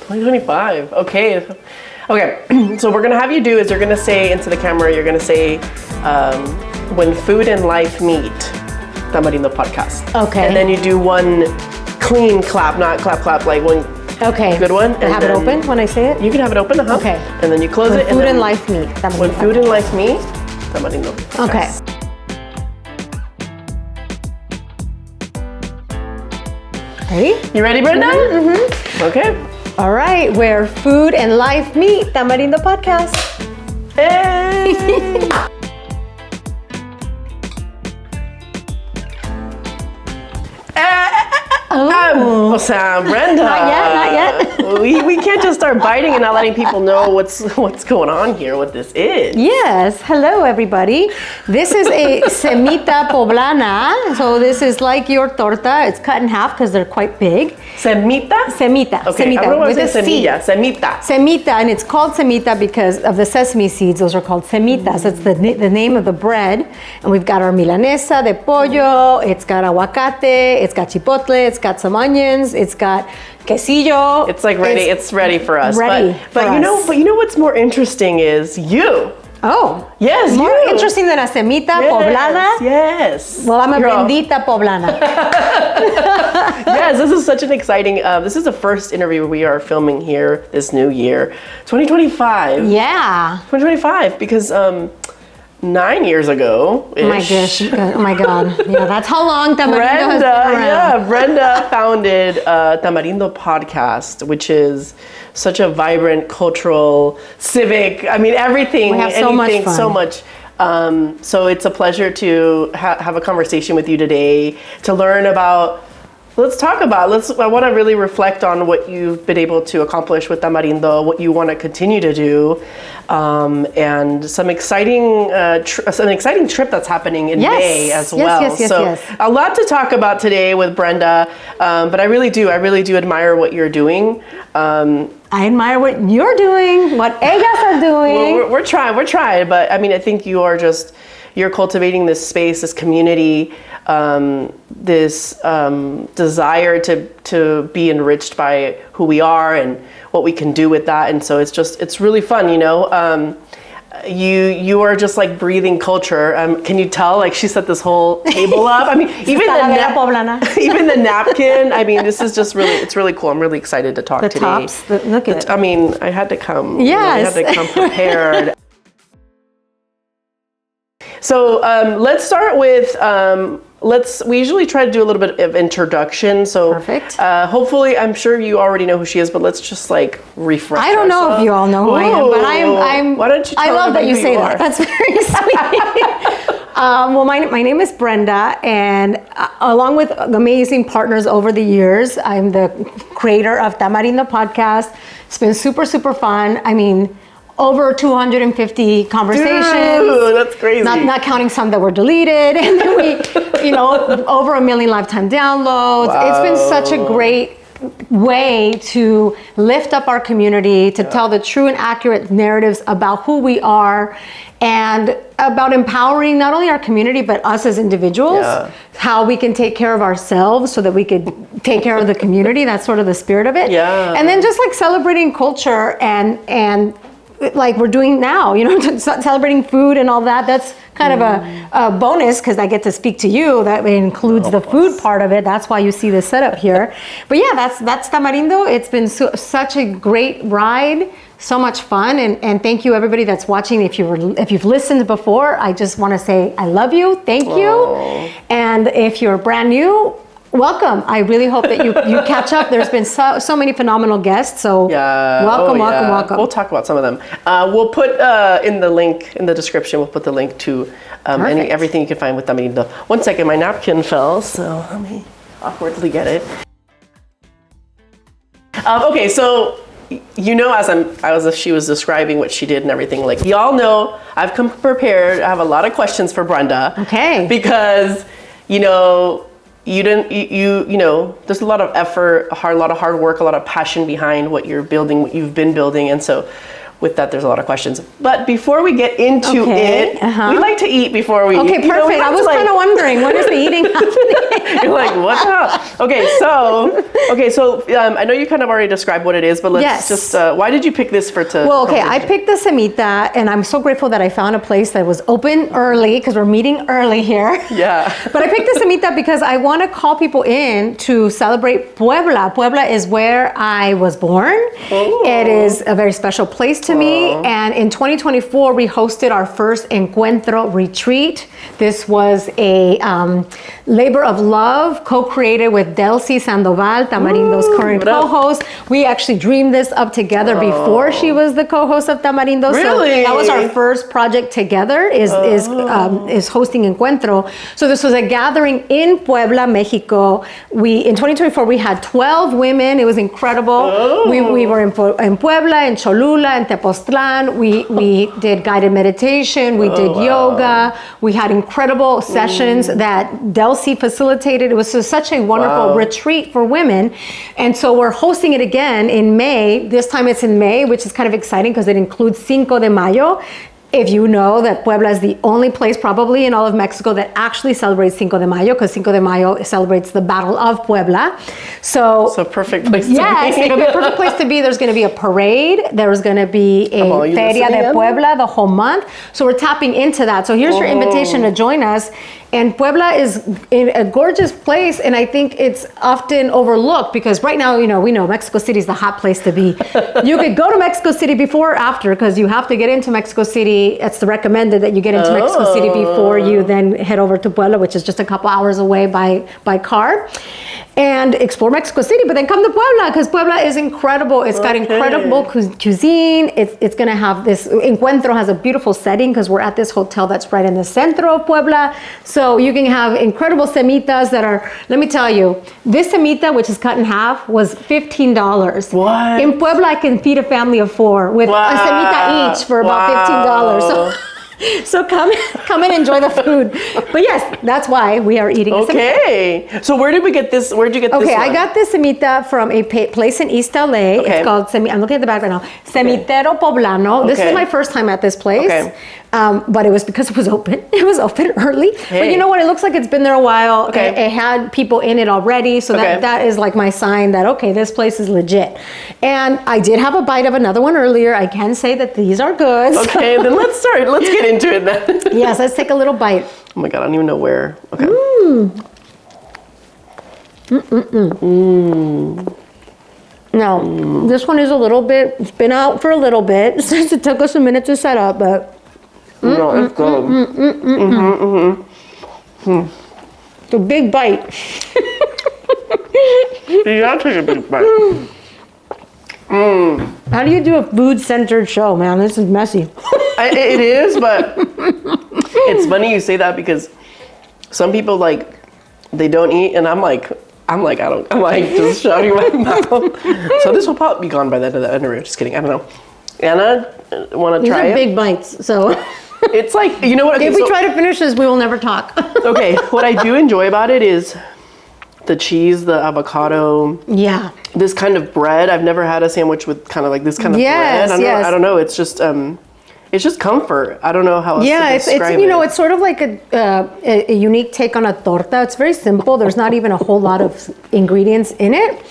2025. Okay. So we're gonna have you do is you're gonna say into the camera. You're gonna say when food and life meet. Tamarindo podcast. Okay. And then you do one clean clap, not clap like one. Okay. Good one. And have it open when I say it? You can have it open, Okay. And then you close when it. Food and life meet. When food and life meet, Tamarindo podcast. Okay. Ready? You ready, Brenda? Mm-hmm. Okay. All right. Where food and life meet, Tamarindo podcast. Hey. O sea, Brenda. Not yet. We can't just start biting and not letting people know what's going on here, what this is. Yes. Hello, everybody. This is a cemita poblana. So this is like your torta. It's cut in half because they're quite big. Cemita? Semita. Okay, Semita. I don't know With what a to say C. semilla. Semita. Semita, and it's called semita because of the sesame seeds. Those are called semitas. It's the name of the bread. And we've got our milanesa de pollo. It's got aguacate. It's got chipotle. It's got some onions. It's got quesillo. It's like ready. It's ready for us. Ready but for you know, us. but you know what's more interesting is you. Oh. Yes, More you. interesting than a semita poblana? Yes. Well, I'm a Girl. bendita poblana. Yes, this is such an exciting, this is the first interview we are filming here this new year, 2025. Yeah. 2025, because 9 years ago. Oh my gosh. Oh my God. Yeah, that's how long Tamarindo has been around. Brenda founded Tamarindo podcast, which is such a vibrant, cultural, civic, I mean, everything. We have so much fun. So much. So it's a pleasure to have a conversation with you today, to learn about, I want to really reflect on what you've been able to accomplish with Tamarindo, what you want to continue to do, and some exciting trip that's happening in May as well. Yes. A lot to talk about today with Brenda, but I really do admire what you're doing. I admire what you're doing, what ellas are doing. Well, we're trying, but I mean, I think you're cultivating this space, this community, this desire to be enriched by who we are and what we can do with that. And so it's really fun, you know. You are just like breathing culture. Can you tell? Like she set this whole table up. I mean, even the napkin. I mean, this is just it's really cool. I'm really excited to talk today. Tops. Look at it. I mean, I had to come. Yes. I had to come prepared. So let's start with. We usually try to do a little bit of introduction. So perfect. Hopefully, I'm sure you already know who she is, but let's just like refresh. I don't know if you all know who I am, but I'm. Why don't you? I love that you say that. That's very sweet. Well, my name is Brenda, and along with amazing partners over the years, I'm the creator of Tamarindo podcast. It's been super fun. I mean, over 250 conversations. Dude, that's crazy. Not counting some that were deleted. And then we, over 1 million lifetime downloads. Wow. It's been such a great way to lift up our community, to tell the true and accurate narratives about who we are and about empowering not only our community, but us as individuals, how we can take care of ourselves so that we could take care of the community. That's sort of the spirit of it. Yeah. And then just like celebrating culture and like we're doing now, celebrating food and all that. That's kind of a bonus because I get to speak to you. That includes the food part of it. That's why you see this setup here. But yeah, that's Tamarindo. It's been such a great ride, so much fun, and thank you everybody that's watching. If you've listened before, I just want to say I love you, thank you, and if you're brand new, welcome. I really hope that you catch up. There's been so many phenomenal guests. So welcome. We'll talk about some of them. We'll put in the description. We'll put the link to everything you can find with Tamarindo. 1 second, my napkin fell, so let me awkwardly get it. Okay, so as she was describing what she did and everything, like y'all know, I've come prepared. I have a lot of questions for Brenda. Okay. Because there's a lot of effort, a lot of hard work, a lot of passion behind what you're building, what you've been building. And so with that, there's a lot of questions. But before we get into Okay, it, we like to eat before we eat. Okay, You know, we perfect. I like was to, like- kind of wondering, when is the eating happening? You're like, what the hell? Okay, so I know you kind of already described what it is, but let's Yes. just, why did you pick this for to? Well, okay, I picked the semita, and I'm so grateful that I found a place that was open early, because we're meeting early here. Yeah. But I picked the semita because I want to call people in to celebrate Puebla. Puebla is where I was born. Oh. It is a very special place to me. And in 2024, we hosted our first Encuentro retreat. This was a labor of love, co-created with Delcy Sandoval, Tamarindo's current what up? co-host. We actually dreamed this up together before she was the co-host of Tamarindo. Really? So that was our first project together, is hosting Encuentro. So this was a gathering in Puebla, Mexico. In 2024, we had 12 women. It was incredible. We were in Puebla, in Cholula, in Tepoztlan. We did guided meditation. We did yoga. We had incredible sessions that Delcy facilitated. It was such a wonderful retreat for women. And so we're hosting it again in May. This time it's in May, which is kind of exciting because it includes Cinco de Mayo. If you know that Puebla is the only place probably in all of Mexico that actually celebrates Cinco de Mayo, because Cinco de Mayo celebrates the Battle of Puebla. So It's a perfect place to yes, be. it'll be a perfect place to be. There's going to be a parade. There's going to be Come on, a you Feria listening de in? Puebla the whole month. So we're tapping into that. So here's your invitation to join us. And Puebla is in a gorgeous place, and I think it's often overlooked because right now, we know Mexico City is the hot place to be. You could go to Mexico City before or after, because you have to get into Mexico City. It's recommended that you get into Mexico City before you then head over to Puebla, which is just a couple hours away by car, and explore Mexico City. But then come to Puebla, because Puebla is incredible. It's got incredible cuisine. It's going to have this, Encuentro has a beautiful setting because we're at this hotel that's right in the centro of Puebla. So you can have incredible semitas that are, let me tell you, this semita, which is cut in half, was $15. What? In Puebla, I can feed a family of 4 with a semita each for about $15. So come and enjoy the food. But yes, that's why we are eating a semita. Okay. So where did we get this? Where'd you get this Okay, one? I got this semita from a place in East LA. Okay. It's called, I'm looking at the back right now, Cemitero Poblano. This is my first time at this place. Okay. But it was because it was open. It was open early. Hey. But you know what? It looks like it's been there a while. Okay. It had people in it already. So that is like my sign that, okay, this place is legit. And I did have a bite of another one earlier. I can say that these are good. Okay, then let's start. Let's get into it then. Yes, let's take a little bite. Oh my God, I don't even know where. Okay. Now, this one is a little bit, it's been out for a little bit since it took us a minute to set up, but No, it's good. it's a big bite. You gotta take a big bite. How do you do a food-centered show, man? This is messy. It is, but it's funny you say that because some people they don't eat, and I'm like just shutting my mouth. So this will probably be gone by the end of the interview. Just kidding. I don't know. Anna, want to These try are it? big bites, so It's like, you know what? Okay, if we try to finish this, we will never talk. Okay, what I do enjoy about it is the cheese, the avocado, Yeah. this kind of bread. I've never had a sandwich with kind of like this kind of Yes, bread. yes. I don't know. It's just comfort. I don't know how else Yeah, to it's describe it's sort of like a unique take on a torta. It's very simple. There's not even a whole lot of ingredients in it.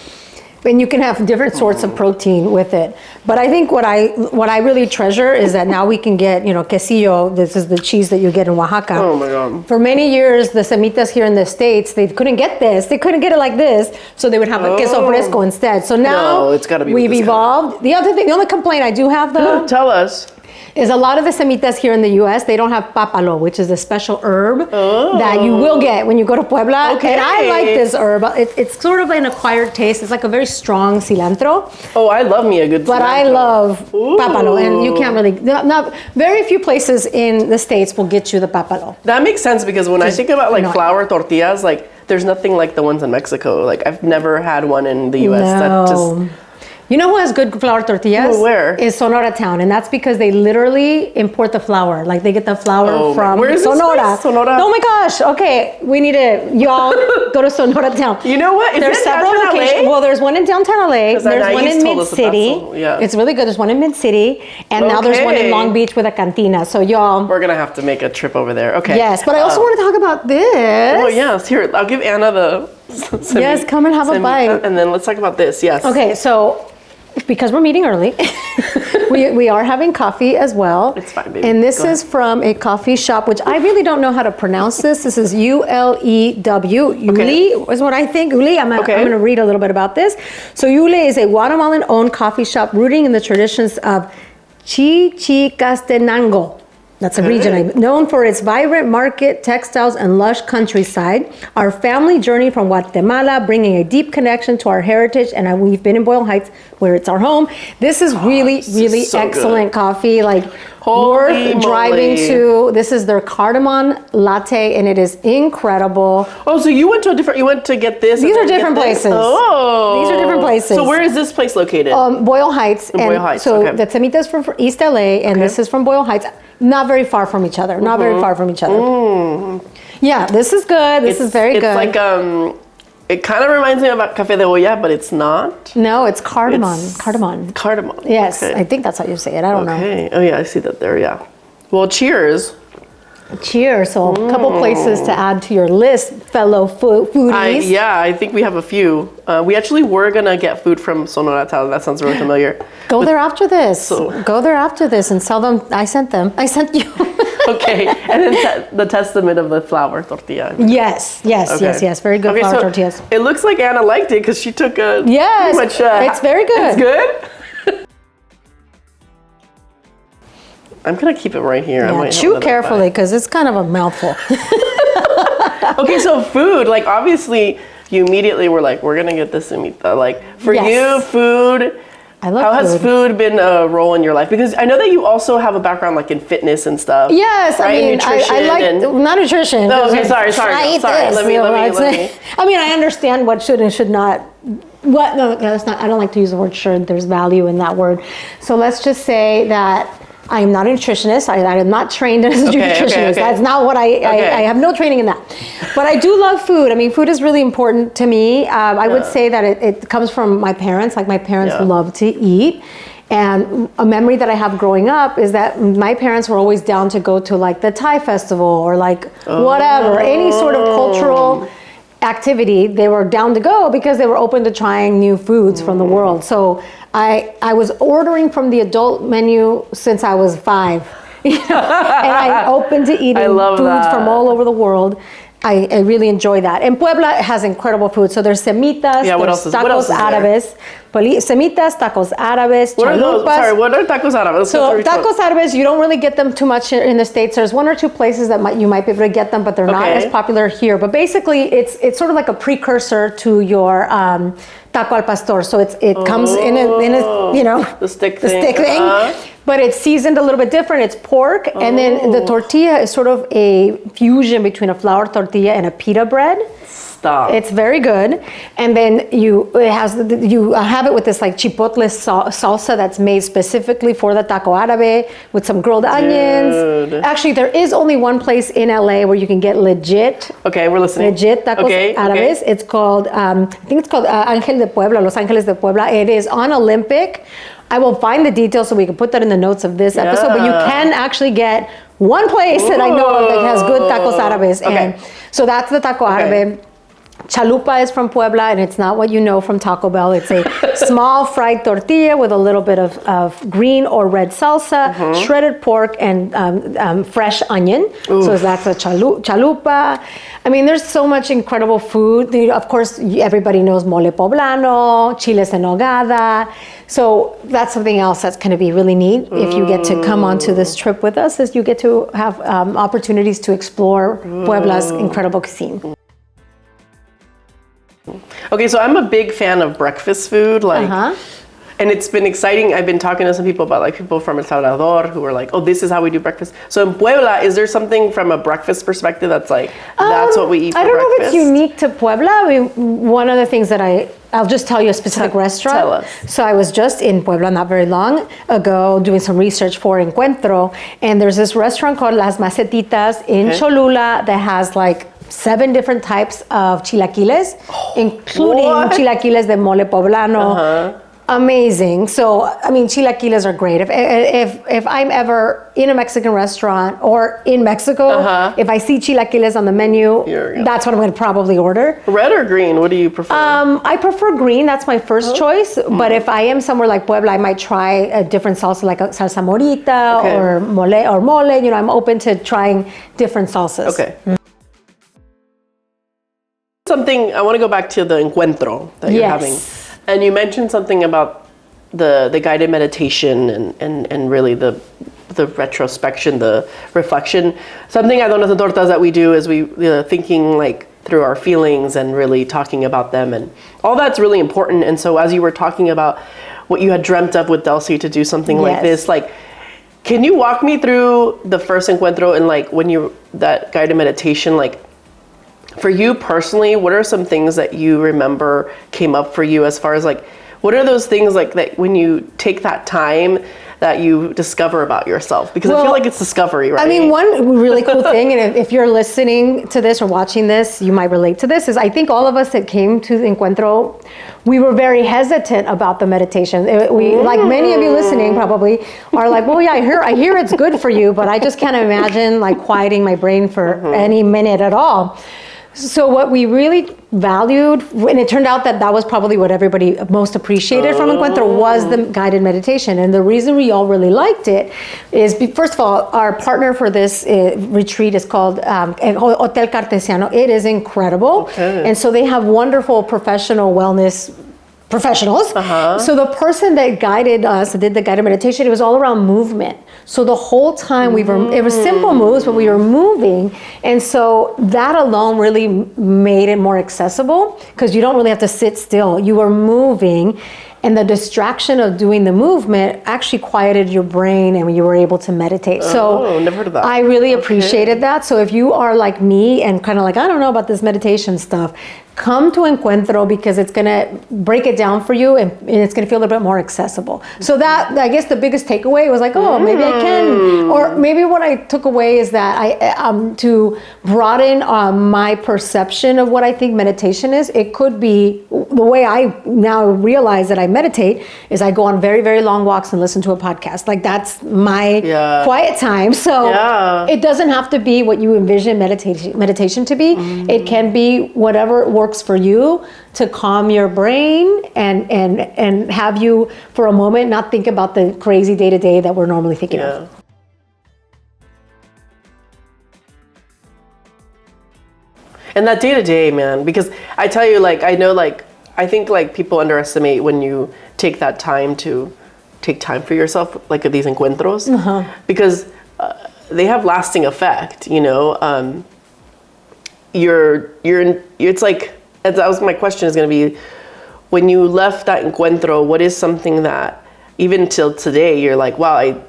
And you can have different sorts of protein with it. But I think what I really treasure is that now we can get, quesillo. This is the cheese that you get in Oaxaca. Oh my God. For many years, the semitas here in the States, they couldn't get this. They couldn't get it like this. So they would have a queso fresco instead. So now No, it's gotta be with we've this kind. evolved. The only complaint I do have though, Tell us. is a lot of the semitas here in the U.S., they don't have papalo, which is a special herb that you will get when you go to Puebla. Okay. And I like this herb. It's sort of an acquired taste. It's like a very strong cilantro. Oh, I love me a good But I cilantro. love papalo. And you can't really, not very few places in the States will get you the papalo. That makes sense because when I think about annoying. flour tortillas, there's nothing like the ones in Mexico. I've never had one in the U.S. that just You know who has good flour tortillas? Ooh, where? Is Sonora Town, and that's because they literally import the flour. Like they get the flour from where is Sonora. This Sonora. Oh my gosh! Okay, we need to y'all go to Sonora Town. You know what? There's several locations. Well, there's one in downtown LA. There's one in Mid City. Yeah. It's really good. There's one in Mid City, and now there's one in Long Beach with a cantina. So y'all, we're gonna have to make a trip over there. Okay. Yes, but I also want to talk about this. Oh yes, here I'll give Anna the. Yes, come and have a bite. And then let's talk about this. Yes. Okay, so. Because we're meeting early, we are having coffee as well. It's fine, baby. And this is from a coffee shop, which I really don't know how to pronounce this. This is ULEW. Yuli is what I think. Yuli, I'm going to read a little bit about this. So Yuli is a Guatemalan-owned coffee shop rooting in the traditions of Chichicastenango. That's a region known for its vibrant market, textiles, and lush countryside. Our family journeyed from Guatemala, bringing a deep connection to our heritage, and we've been in Boyle Heights, where it's our home. This is really so excellent coffee. Like worth driving to. This is their cardamom latte, and it is incredible. Oh, so you went to you went to get this? These are different places. Oh, these are different places. So where is this place located? Boyle Heights. Boyle Heights. So the cemitas from East LA, and this is from Boyle Heights. Not very far from each other. Not very far from each other. Yeah, this is good. This is very good. It's like it kind of reminds me about café de olla, but it's not. No, it's cardamom. Cardamom. Cardamom. Yes, I think that's how you say it. I don't know. Okay. Oh yeah, I see that there. Yeah. Well, cheers. Cheers. So a couple places to add to your list, fellow foodies. I think we have a few. We actually were gonna get food from Sonora Town. That sounds really familiar. Go there after this. Go there after this and tell them I sent them. I sent you. Okay, and then the testament of the flour tortilla. Yes. Very good flour tortillas. It looks like Anna liked it because she took a. Yes, pretty much, it's very good. It's good. I'm gonna keep it right here. Yeah, chew carefully because it's kind of a mouthful. Okay, so food, like obviously you immediately were like, we're gonna get this cemita. Like for you, food. I love How has food been a role in your life? Because I know that you also have a background like in fitness and stuff. Yes, right? I mean, I like not nutrition. No, okay, sorry. Let me. I mean, I understand what should and should not. What? No, that's not. I don't like to use the word should. There's value in that word. So let's just say that I am not a nutritionist. I am not trained as a nutritionist. That's not what I have no training in that. But I do love food. I mean, food is really important to me. I would say that it comes from my parents. Like my parents love to eat. And a memory that I have growing up is that my parents were always down to go to like the Thai festival or like whatever, any sort of cultural activity. They were down to go because they were open to trying new foods from the world. So I was ordering from the adult menu since I was 5, and I'm open to eating foods from all over the world. I really enjoy that. And Puebla has incredible food. So there's cemitas, there's tacos árabes, cemitas, tacos árabes, chalupas. What are tacos árabes? So tacos árabes, you don't really get them too much in the States. There's 1 or 2 places that you might be able to get them, but they're not as popular here. But basically, it's sort of like a precursor to your taco al pastor. So it comes in a the stick thing. But it's seasoned a little bit different. It's pork, and then the tortilla is sort of a fusion between a flour tortilla and a pita bread. Stop. It's very good, and then you have it with this like chipotle salsa that's made specifically for the taco árabe with some grilled onions. Actually, there is only one place in LA where you can get legit. Okay, we're listening. Legit tacos árabes. It's called I think it's called Ángel de Puebla, Los Ángeles de Puebla. It is on Olympic. I will find the details so we can put that in the notes of this episode, but you can actually get one place that I know of that has good tacos árabes. And so that's the taco árabe. Chalupa is from Puebla, and it's not what you know from Taco Bell. It's a small fried tortilla with a little bit of green or red salsa, shredded pork, and fresh onion. Oof. So that's a chalupa. I mean, there's so much incredible food. Of course, everybody knows mole poblano, chiles en nogada. So that's something else that's going to be really neat if you get to come onto this trip with us, is you get to have opportunities to explore Puebla's incredible cuisine. Okay, so I'm a big fan of breakfast food, like And it's been exciting. I've been talking to some people about like people from El Salvador who are like, oh, this is how we do breakfast. So in Puebla, is there something from a breakfast perspective that's like, that's what we eat for breakfast? I don't know if it's unique to Puebla. I mean, one of the things that I'll just tell you a specific restaurant. Tell us. So I was just in Puebla not very long ago doing some research for Encuentro, and there's this restaurant called Las Macetitas in Cholula that has like 7 different types of chilaquiles, including chilaquiles de mole poblano. Amazing. So, I mean, chilaquiles are great. If I'm ever in a Mexican restaurant or in Mexico, if I see chilaquiles on the menu, that's what I'm going to probably order. Red or green? What do you prefer? I prefer green. That's my first choice. But if I am somewhere like Puebla, I might try a different salsa, like a salsa morita or mole. You know, I'm open to trying different salsas. Okay. Something, I want to go back to the Encuentro that you're having. And you mentioned something about the guided meditation and really the retrospection, the reflection. Something I don't know the tortas that we do is we thinking like through our feelings and really talking about them, and all that's really important. And so as you were talking about what you had dreamt of with Delcy to do something like this, like, can you walk me through the first Encuentro and like when you, that guided meditation, like, for you personally, what are some things that you remember came up for you as far as like, what are those things like that when you take that time that you discover about yourself? Because I feel like it's discovery, right? I mean, one really cool thing, and if you're listening to this or watching this, you might relate to this, is I think all of us that came to the Encuentro, we were very hesitant about the meditation. We, like many of you listening probably, are like, well, yeah, I hear it's good for you, but I just can't imagine like quieting my brain for any minute at all. So what we really valued, and it turned out that was probably what everybody most appreciated from Encuentro, was the guided meditation. And the reason we all really liked it is, first of all, our partner for this retreat is called Hotel Cartesiano. It is incredible. And so they have wonderful professional wellness professionals. So the person that guided us, did the guided meditation, it was all around movement. So the whole time it was simple moves, but we were moving. And so that alone really made it more accessible, because you don't really have to sit still. You were moving, and the distraction of doing the movement actually quieted your brain, and you were able to meditate. So never heard of that. I really appreciated that. So if you are like me and kind of like, I don't know about this meditation stuff, come to Encuentro, because it's going to break it down for you, and it's going to feel a little bit more accessible. So that, I guess the biggest takeaway was like, oh, maybe I can. Or maybe what I took away is that I to broaden my perception of what I think meditation is. It could be, the way I now realize that I meditate is I go on very, very long walks and listen to a podcast. Like, that's my quiet time. So it doesn't have to be what you envision meditation to be. It can be whatever works for you to calm your brain and have you for a moment not think about the crazy day-to-day that we're normally thinking of. And that day-to-day, man, because I tell you, like, I know, like, I think like people underestimate when you take that time to take time for yourself, like at these encuentros, because they have lasting effect, you know. It's like, that was my question, is going to be, when you left that encuentro, what is something that even till today you're like, wow, I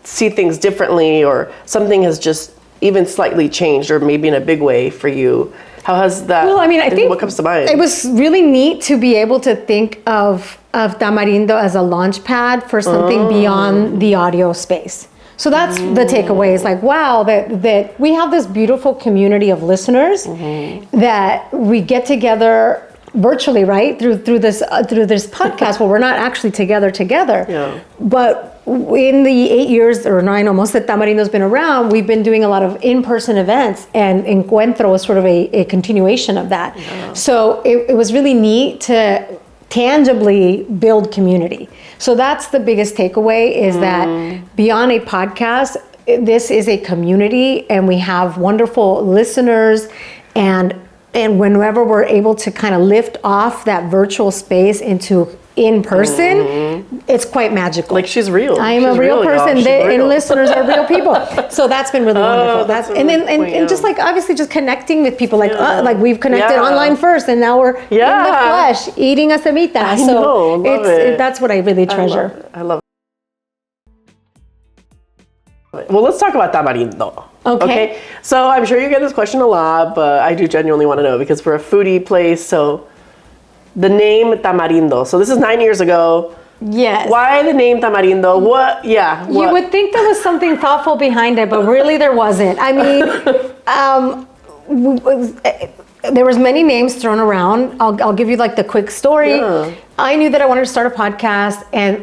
see things differently, or something has just even slightly changed, or maybe in a big way for you? How has that? Well, I mean, I think what comes to mind? It was really neat to be able to think of Tamarindo as a launch pad for something beyond the audio space. So that's the takeaway, is like, wow, that we have this beautiful community of listeners that we get together virtually, right? Through this podcast where we're not actually together. Yeah. But in the 8 years or 9 almost that Tamarindo's been around, we've been doing a lot of in-person events, and Encuentro was sort of a continuation of that. Yeah. So it was really neat to tangibly build community. So that's the biggest takeaway, is that beyond a podcast, this is a community, and we have wonderful listeners, and whenever we're able to kind of lift off that virtual space into in person, it's quite magical. Like she's real. I'm a real person, and listeners are real people. So that's been really wonderful. And just like obviously just connecting with people, like we've connected online first, and now we're in the flesh eating a semita. That's what I really treasure. I love it. Well, let's talk about Tamarindo. Okay. So I'm sure you get this question a lot, but I do genuinely want to know because we're a foodie place. So the name Tamarindo. So this is 9 years ago. Yes. Why the name Tamarindo? What? Yeah. What? You would think there was something thoughtful behind it, but really there wasn't. I mean, there was many names thrown around. I'll give you like the quick story. Yeah. I knew that I wanted to start a podcast, and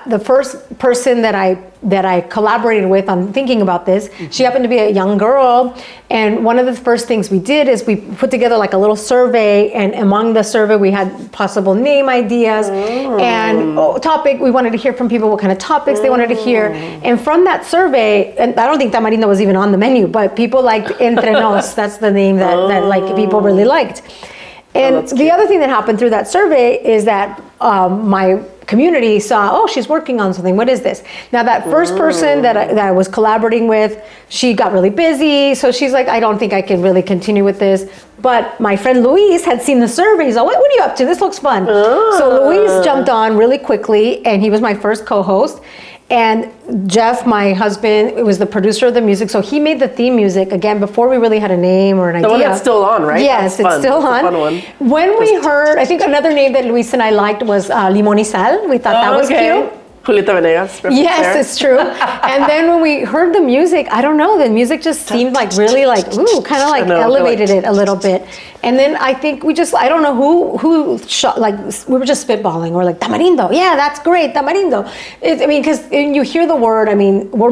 the first person that I collaborated with on thinking about this, she happened to be a young girl, and one of the first things we did is we put together like a little survey, and among the survey we had possible name ideas and topic. We wanted to hear from people what kind of topics they wanted to hear, and from that survey, and I don't think Tamarindo was even on the menu, but people liked Entre Nos. That's the name that like people really liked. And the other thing that happened through that survey is that my community saw, she's working on something. What is this? Now that first person that I was collaborating with, she got really busy. So she's like, I don't think I can really continue with this. But my friend Luis had seen the survey. He's like, what are you up to? This looks fun. So Luis jumped on really quickly, and he was my first co-host. And Jeff, my husband, was the producer of the music. So he made the theme music, again, before we really had a name or an idea. The one that's still on, right? Yes, it's still on. Fun one. When we heard, I think another name that Luis and I liked was Limon y Sal. We thought that was cute. Julieta Venegas. Yes, it's true. And then when we heard the music, I don't know, the music just seemed like really like, kind of like elevated it a little bit. And then I think I don't know who shot, like we were just spitballing. We're like, Tamarindo, yeah, that's great, Tamarindo. Because you hear the word, we're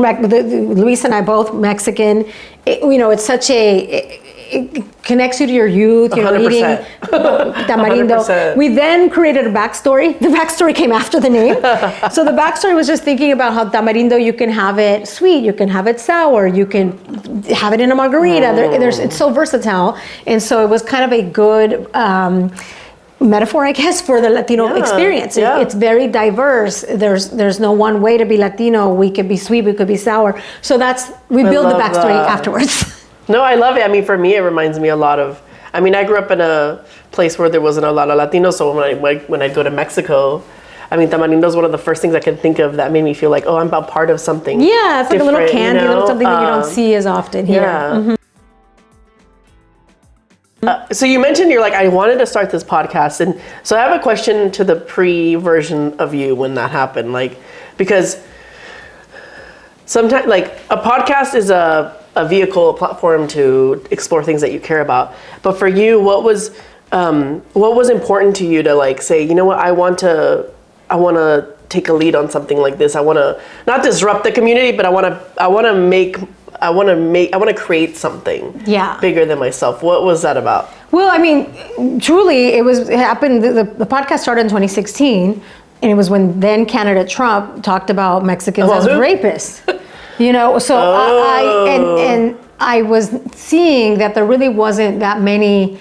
Luis and I both Mexican. It's such it connects you to your youth, 100%. Eating Tamarindo. 100%. We then created a backstory. The backstory came after the name. So the backstory was just thinking about how Tamarindo, you can have it sweet, you can have it sour, you can have it in a margarita. It's so versatile. And so it was kind of a good metaphor, I guess, for the Latino experience. Yeah. It's very diverse. There's no one way to be Latino. We could be sweet, we could be sour. So we build the backstory afterwards. No, I love it. For me, it reminds me a lot of, I grew up in a place where there wasn't a lot of Latinos, so when I'd go to Mexico, Tamarindo is one of the first things I can think of that made me feel like, I'm a part of something. Yeah, it's like a little candy, little something that you don't see as often here. Yeah. Mm-hmm. So you mentioned you're like, I wanted to start this podcast, and so I have a question to the pre-version of you when that happened, because sometimes, a podcast is a vehicle, a platform to explore things that you care about. But for you, what was important to you to say, you know what, I want to take a lead on something like this. I want to not disrupt the community, but I want to create something bigger than myself. What was that about? Well, truly, it happened. The podcast started in 2016, and it was when then candidate Trump talked about Mexicans as rapists. I was seeing that there really wasn't that many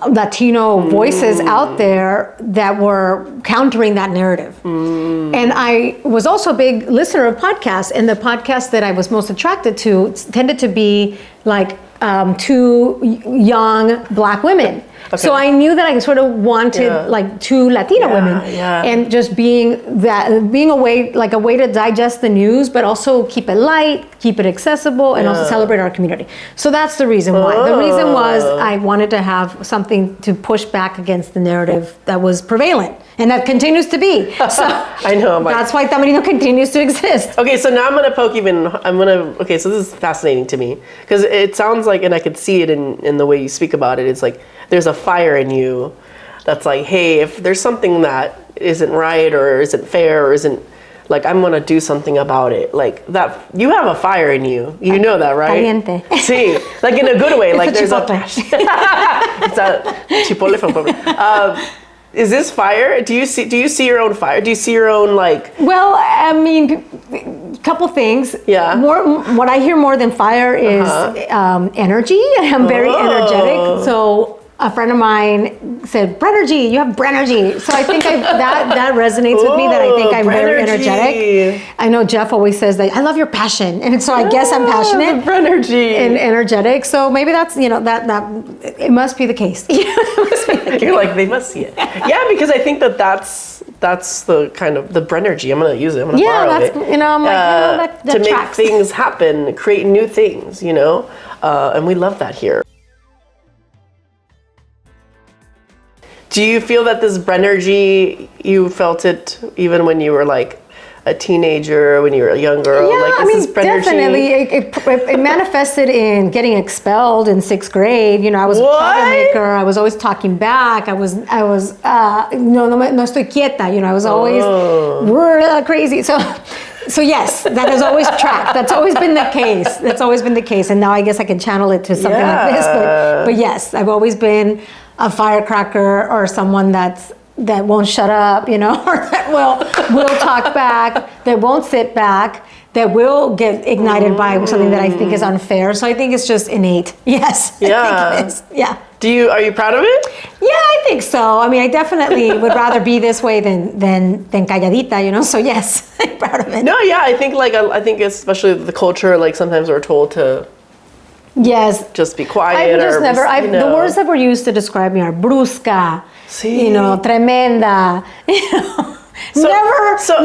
Latino voices out there that were countering that narrative. And I was also a big listener of podcasts, and the podcasts that I was most attracted to tended to be two young Black women. Okay. So I knew that I sort of wanted two Latina women, and just being a way to digest the news, but also keep it light, keep it accessible, and also celebrate our community. So that's the reason why. The reason was I wanted to have something to push back against the narrative that was prevalent, and that continues to be. So I know. That's why Tamarindo continues to exist. Okay, so now I'm going to poke even. Okay, so this is fascinating to me because it sounds like, and I could see it in the way you speak about it. It's like there's a fire in you that's like, hey, if there's something that isn't right or isn't fair or isn't, I'm going to do something about it. That, you have a fire in you. You know that, right? Caliente. See, in a good way. It's there's it's a chipotle from Puebla. Is this fire? Do you see your own fire? Do you see your own Well, couple things. Yeah. What I hear more than fire is energy. I'm very energetic. So a friend of mine said, Brenergy, you have Brenergy. So I think that resonates with me, that I think I'm very energetic. I know Jeff always says that, I love your passion. And so I guess I'm passionate. Brenergy. And energetic. So maybe that's, that it must be the case. You're like, they must see it. Yeah, because I think that's the kind of the Brenergy. I'm going to use it. I'm going to borrow it. I'm like, that to tracks. make things happen, create new things, and we love that here. Do you feel that this Brenergy, you felt it even when you were like a teenager, when you were a young girl? Yeah, this definitely. It manifested in getting expelled in 6th grade. I was a troublemaker. I was always talking back. I was no estoy quieta. I was always crazy. So yes, that has always tracked. That's always been the case. And now I guess I can channel it to something like this. But yes, I've always been a firecracker, or someone that won't shut up, or that will talk back, that won't sit back, that will get ignited by something that I think is unfair. So I think it's just innate. Yes. Yeah. I think it is. Yeah. Are you proud of it? Yeah, I think so. I mean, I definitely would rather be this way than calladita, So yes, I'm proud of it. No, yeah, I think especially the culture, like sometimes we're told to just be quiet. The words that were used to describe me are brusca, tremenda,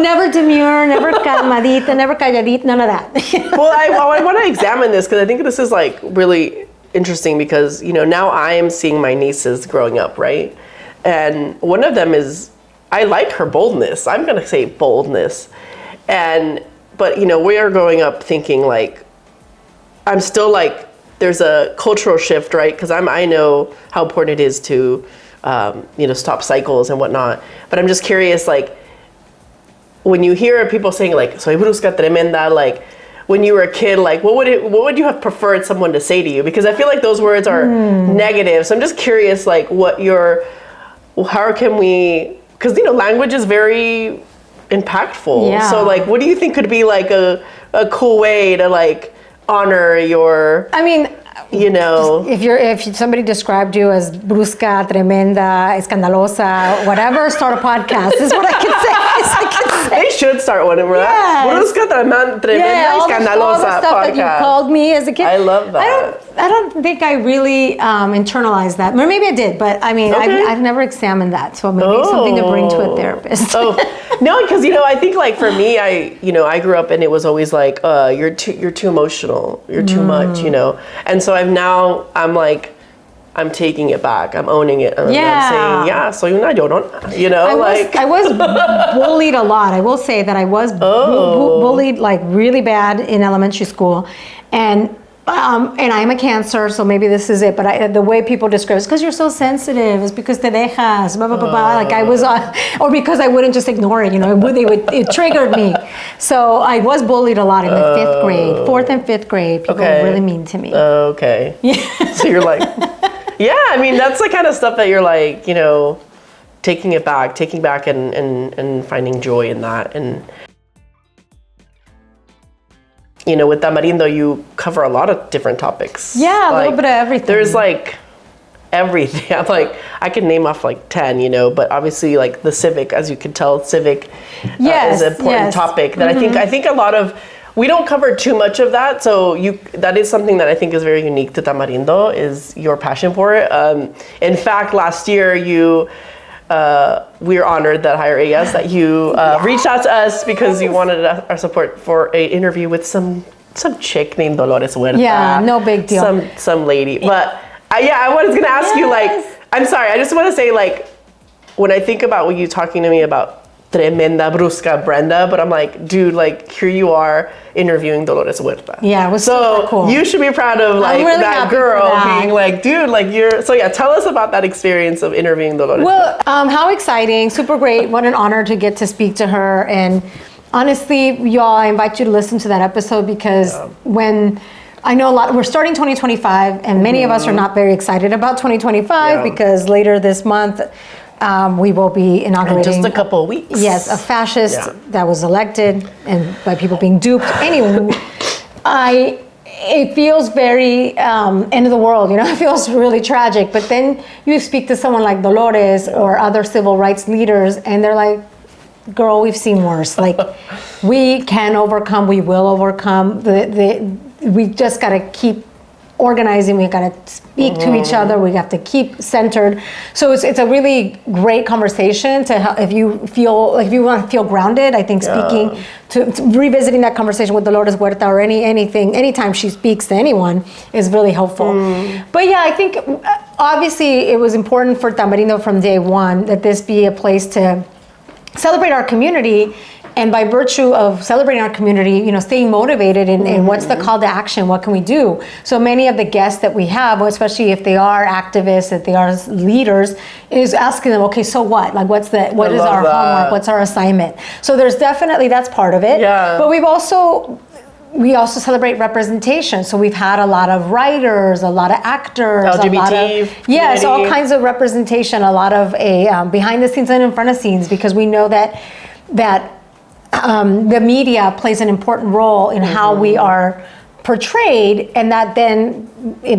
never demure, never calmadita, never calladita, none of that. Well, I want to examine this, because I think this is like really interesting, because now I am seeing my nieces growing up, right? And one of them is, I like her boldness. I'm gonna say boldness, but we are growing up thinking like, I'm still like, there's a cultural shift, right? Because I know how important it is to stop cycles and whatnot. But I'm just curious, like, when you hear people saying like, soy brusca, tremenda, like, when you were a kid, like, what would you have preferred someone to say to you? Because I feel like those words are negative. So I'm just curious, like, how can we, because, language is very impactful. Yeah. So, like, what do you think could be, like, a cool way to, like, honor your... I mean... If somebody described you as brusca, tremenda, escandalosa, whatever, start a podcast is what I can say. They should start one. Brusca, tremenda, escandalosa all the stuff podcast. That you called me as a kid. I love that. I don't think I really internalized that. Or maybe I did, but I mean, okay. I've never examined that. So maybe something to bring to a therapist. No, because I think like for me, I grew up and it was always like, you're too emotional, you're too much, and so I'm like, I'm taking it back. I'm owning it. And I'm saying, soy una llorona. I was bullied a lot. I will say that I was bullied like really bad in elementary school, and I'm a Cancer, so maybe this is it. But the way people describe it is because you're so sensitive. It's because te dejas, blah, blah, blah, blah. Like I was, or because I wouldn't just ignore it. It triggered me. So I was bullied a lot in the 5th grade, 4th and 5th grade. People were really mean to me. Okay. Yeah. So you're like, yeah. I mean, that's the kind of stuff that you're like, taking back and finding joy in that. And with Tamarindo, you cover a lot of different topics. Yeah, a little bit of everything. There's like everything. I'm like, I can name off like 10, but obviously like the civic, as you can tell, civic is an important topic that I think a lot of, we don't cover too much of that. So that is something that I think is very unique to Tamarindo, is your passion for it. In fact, last year we are honored that that you reached out to us because you wanted our support for an interview with some chick named Dolores Huerta. Yeah, no big deal. Some lady. But I was gonna ask you, like, I'm sorry, I just want to say, like, when I think about you talking to me about tremenda, brusca, Brenda, but I'm like, dude, like, here you are interviewing Dolores Huerta. Yeah, it was so cool. You should be proud of like really that girl being like, dude, like you're. So yeah, tell us about that experience of interviewing Dolores. Well, how exciting, super great. What an honor to get to speak to her. And honestly, y'all, I invite you to listen to that episode because when I know we're starting 2025, and many of us are not very excited about 2025 because later this month. We will be inaugurating in just a couple of weeks. Yes, a fascist that was elected and by people being duped. Anyway, it feels very end of the world, it feels really tragic. But then you speak to someone like Dolores or other civil rights leaders, and they're like, girl, we've seen worse. Like, we can overcome, we will overcome. We just got to keep organizing, we got to speak to each other, we have to keep centered. So it's a really great conversation to help if you want to feel grounded. I think speaking to revisiting that conversation with Dolores Huerta or anytime she speaks to anyone is really helpful. But yeah, I think obviously it was important for Tamarindo from day one that this be a place to celebrate our community. And by virtue of celebrating our community, staying motivated in what's the call to action, what can we do? So many of the guests that we have, especially if they are activists, if they are leaders, is asking them, okay, so what? Like, what is our homework? What's our assignment? So there's definitely, that's part of it. Yeah. But we also celebrate representation. So we've had a lot of writers, a lot of actors, LGBT, all kinds of representation, a lot of behind the scenes and in front of scenes, because we know that the media plays an important role in how we are portrayed, and that then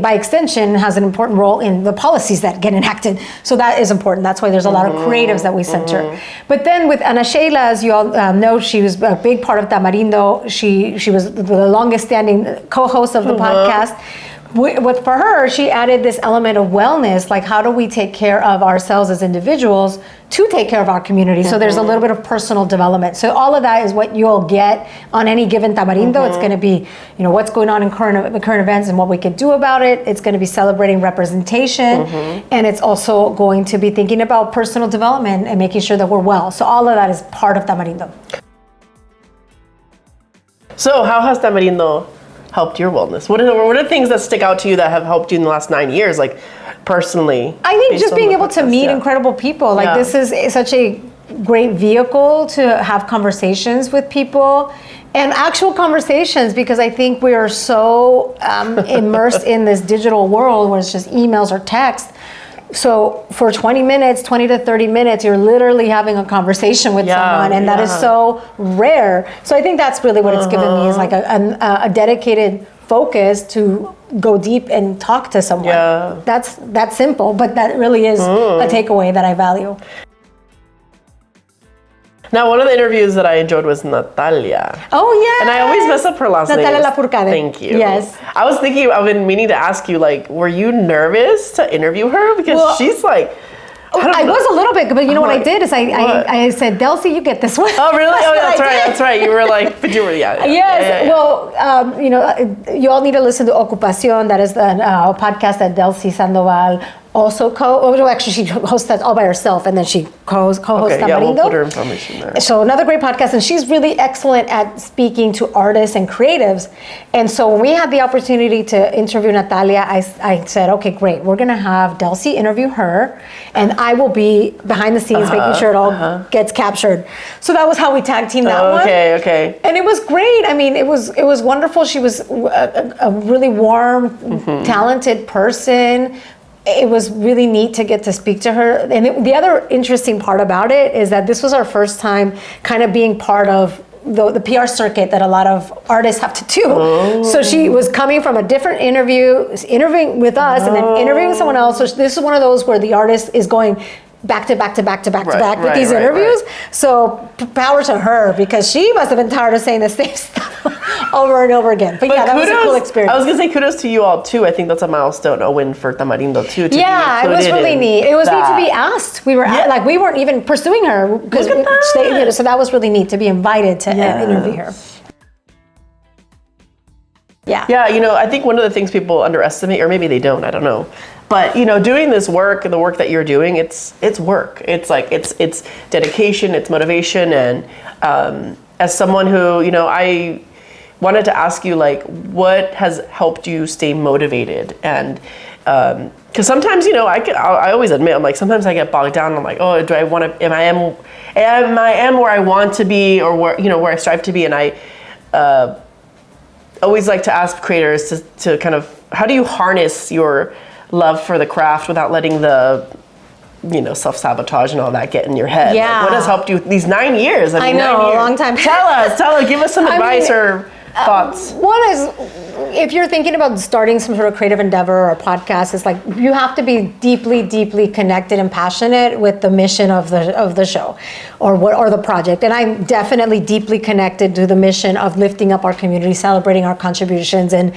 by extension has an important role in the policies that get enacted. So that is important. That's why there's a lot of creatives that we center. But then with Ana Sheila, as you all know, she was a big part of Tamarindo. She was the longest standing co-host of the podcast. For her, she added this element of wellness, like how do we take care of ourselves as individuals to take care of our community. So there's a little bit of personal development. So all of that is what you'll get on any given Tamarindo. It's going to be, what's going on in current events and what we can do about it. It's going to be celebrating representation, and it's also going to be thinking about personal development and making sure that we're well. So all of that is part of Tamarindo. So how has Tamarindo helped your wellness? What are the things that stick out to you that have helped you in the last 9 years, like personally? I think just being able to meet incredible people. Like this is such a great vehicle to have conversations with people, and actual conversations, because I think we are so immersed in this digital world where it's just emails or text. So for 20 to 30 minutes, you're literally having a conversation with someone, and that is so rare. So I think that's really what it's given me, is like a dedicated focus to go deep and talk to someone. That's simple, but that really is a takeaway that I value. Now, one of the interviews that I enjoyed was Natalia. Oh, yeah. And I always mess up her last name. Natalia Lafourcade. Thank you. Yes. I was thinking, I've been meaning to ask you, like, were you nervous to interview her? Because she's like, I was a little bit, but what I did is I said, Delcy, you get this one. Oh, really? Oh, that's right. You were like, but you were, Yes. Well, you all need to listen to Ocupación. That is the podcast that Delcy Sandoval also actually she hosts that all by herself, and then she co-hosts Tamarindo. Yeah, we'll put her information there. So another great podcast, and she's really excellent at speaking to artists and creatives. And so when we had the opportunity to interview Natalia, I said, okay, great, we're gonna have Delcy interview her, and I will be behind the scenes making sure it all gets captured. So that was how we tag teamed that one. Okay. And it was great. I mean, it was wonderful. She was a really warm, talented person. It was really neat to get to speak to her. And the other interesting part about it is that this was our first time kind of being part of the PR circuit that a lot of artists have to do. So she was coming from a different interviewing with us, and then interviewing someone else. So this is one of those where the artist is going back to back with these interviews. So power to her, because she must have been tired of saying the same stuff over and over again. But yeah, that was a cool experience. I was gonna say kudos to you all too. I think that's a milestone, a win for Tamarindo too. Yeah, it was really neat. It was neat to be asked. We were like, we weren't even pursuing her, because so that was really neat to be invited to interview her. Yeah, I think one of the things people underestimate, or maybe they don't, I don't know. But doing this work, the work that you're doing, it's work. It's like it's dedication, it's motivation, and as someone who I wanted to ask you, like, what has helped you stay motivated? And because sometimes I always admit, I'm like, sometimes I get bogged down. I'm like, oh, do I want to? Am I where I want to be, or where I strive to be? And I always like to ask creators to kind of, how do you harness your love for the craft without letting the self-sabotage and all that get in your head? Yeah. Like, what has helped you these 9 years? I know, 9 years. A long time. Tell us, give us some advice or thoughts. One is if you're thinking about starting some sort of creative endeavor or a podcast, it's like you have to be deeply, deeply connected and passionate with the mission of the show or the project. And I'm definitely deeply connected to the mission of lifting up our community, celebrating our contributions, and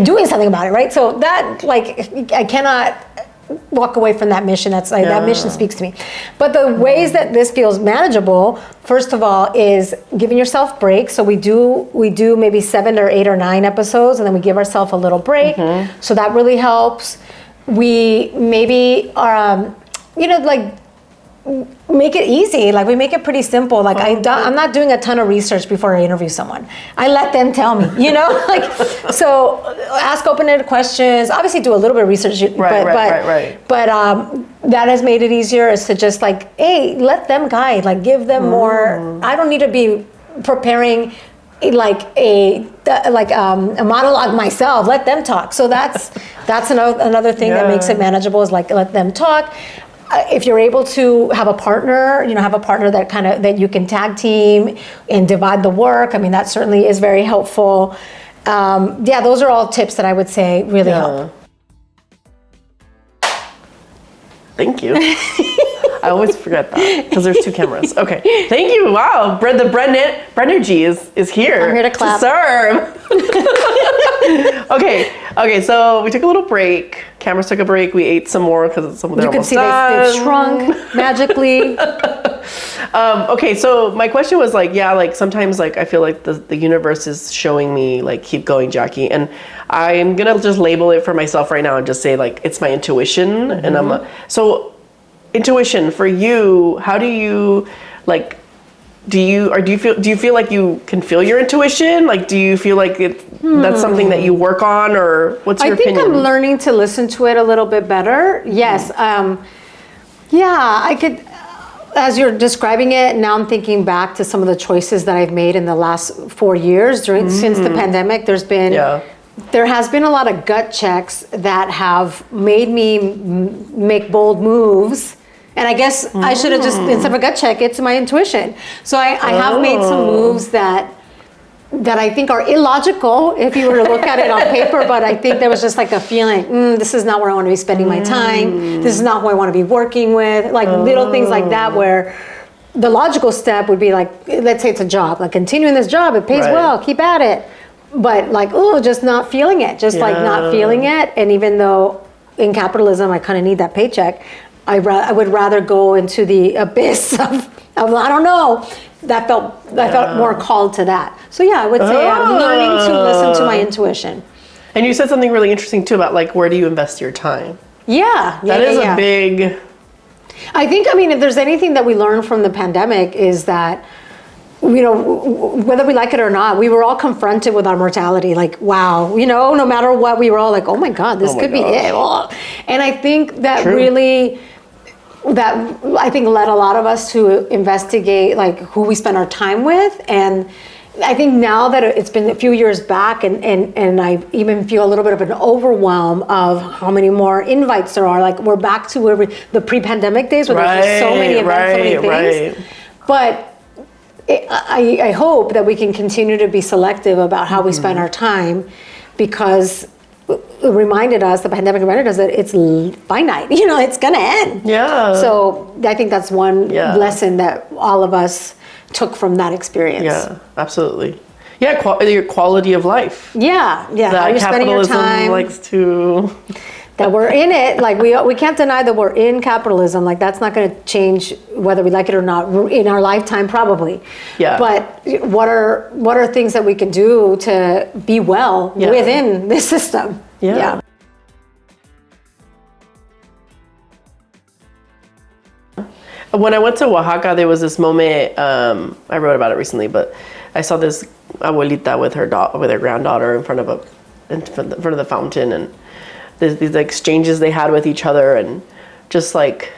doing something about it, right? So that, like, I cannot walk away from that mission. That's like, that mission speaks to me. But the ways that this feels manageable, first of all, is giving yourself breaks. So we do maybe 7 or 8 or 9 episodes, and then we give ourselves a little break. So that really helps. We maybe are, like, make it easy. Like, we make it pretty simple. Like, I'm not doing a ton of research before I interview someone. I let them tell me, like, so ask open-ended questions. Obviously do a little bit of research, but that has made it easier, is to just, like, hey, let them guide, like, give them more. I don't need to be preparing like a monologue myself. Let them talk. So that's another thing that makes it manageable, is like, let them talk. If you're able to have a partner, that you can tag team and divide the work, I mean, that certainly is very helpful. Those are all tips that I would say really help. Thank you. I always forget that because there's 2 cameras. Okay, thank you. Wow, the Brenergy is here. I'm here to clap. Serve. Okay. So we took a little break. Cameras took a break. We ate some more because some of them almost done. They've shrunk magically. Okay, so my question was like, sometimes, like, I feel like the universe is showing me, like, keep going, Jackie, and I'm gonna just label it for myself right now and just say, like, it's my intuition, and so intuition for you. How do you, like, do you feel like you can feel your intuition? Like, do you feel like that's something that you work on, or what's your opinion? I think I'm learning to listen to it a little bit better. Yes. I could, as you're describing it, now I'm thinking back to some of the choices that I've made in the last 4 years since the pandemic. There has been a lot of gut checks that have made me make bold moves. And I guess I should have just, instead of a gut check, it's my intuition. So I have made some moves that I think are illogical if you were to look at it on paper, but I think there was just like a feeling, this is not where I want to be spending my time. This is not who I want to be working with. Like little things like that, where the logical step would be like, let's say it's a job, like continuing this job, it pays well, keep at it. But like, just not feeling it, not feeling it. And even though in capitalism, I kind of need that paycheck, I would rather go into the abyss of I don't know. That felt more called to that. So I would say I'm learning to listen to my intuition. And you said something really interesting too about, like, where do you invest your time? That is a big. I think, if there's anything that we learned from the pandemic, is that, whether we like it or not, we were all confronted with our mortality. Like, wow, no matter what, we were all like, oh my God, this could be it. And I think that led a lot of us to investigate, like, who we spend our time with. And I think now that it's been a few years back, and I even feel a little bit of an overwhelm of how many more invites there are. Like, we're back to the pre-pandemic days where there's just so many events, so many things. But I hope that we can continue to be selective about how we spend our time, because the pandemic reminded us that it's finite. It's gonna end. So I think that's one lesson that all of us took from that experience. Yeah, absolutely. Your quality of life. That how you're spending your time. Likes to. That we're in it. Like, we can't deny that we're in capitalism. Like, that's not going to change whether we like it or not in our lifetime, probably. But what are things that we can do to be well within this system? When I went to Oaxaca, there was this moment. I wrote about it recently, but I saw this abuelita with her granddaughter in front of the fountain, and these exchanges they had with each other, and just like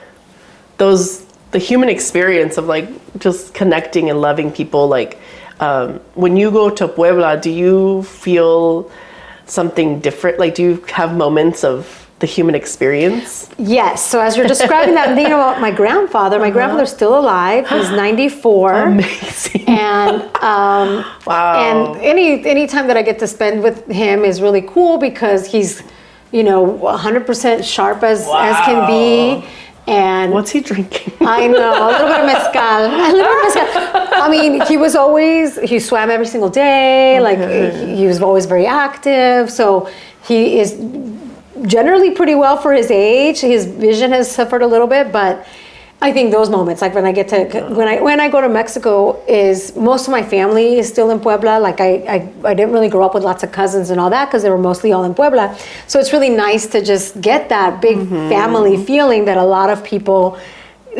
the human experience of, like, just connecting and loving people. Like, when you go to Puebla, do you feel something different? Like, do you have moments of the human experience. Yes. So as you're describing that, I'm thinking about my grandfather. My grandfather's still alive. He's 94. Amazing. And Wow. and any time that I get to spend with him is really cool because he's, 100% sharp as can be. And What's he drinking? I know, a little bit of mezcal. I mean, he swam every single day. Like he was always very active. So he is generally pretty well for his age. His vision has suffered a little bit, but I think those moments, like when I go to Mexico, is most of my family is still in Puebla. Like I didn't really grow up with lots of cousins and all that because they were mostly all in Puebla. So it's really nice to just get that big family feeling that a lot of people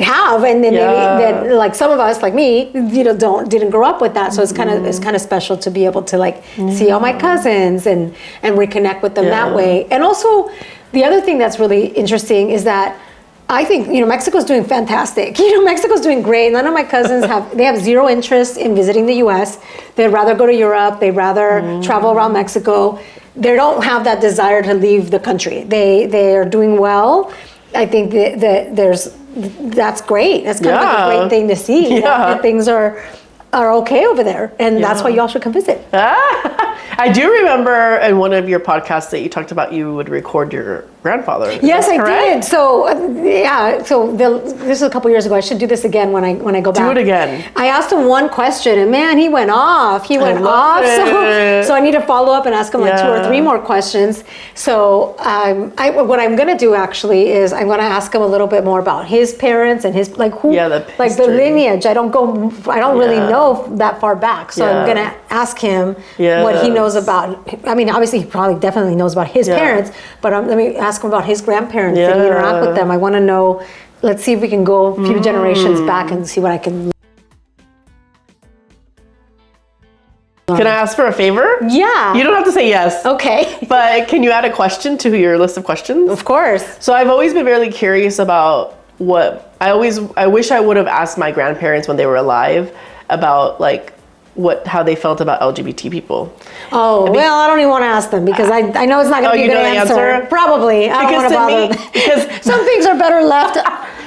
have, and then maybe that, like some of us, like me, didn't grow up with that. So it's kind of special to be able to like see all my cousins and reconnect with them that way. And also, the other thing that's really interesting is that I think, Mexico's doing fantastic. Mexico's doing great. None of my cousins have zero interest in visiting the US. They'd rather go to Europe. They'd rather travel around Mexico. They don't have that desire to leave the country. They are doing well. I think that's great. That's kind of like a great thing to see. That things are okay over there. And that's why y'all should come visit. I do remember in one of your podcasts that you talked about you would record your grandfather. Yes, I did. So this is a couple years ago. I should do this again when I go back. Do it again. I asked him one question, and man, he went off. So I need to follow up and ask him like 2 or 3 more questions. So what I'm going to do actually is I'm going to ask him a little bit more about his parents and his the lineage. I don't really know that far back. So I'm going to ask him what he knows about. I mean, obviously he probably definitely knows about his parents, but let me ask him about his grandparents. Did he interact with them? I want to know. Let's see if we can go a few generations back and see what I can. Can I ask for a favor? Yeah. You don't have to say yes. Okay. But can you add a question to your list of questions? Of course. So I've always been really curious about I wish I would have asked my grandparents when they were alive about how they felt about LGBT people. Oh, well, I don't even want to ask them because I know it's not going to be a good answer. Probably. I don't want to bother them. Because some things are better left,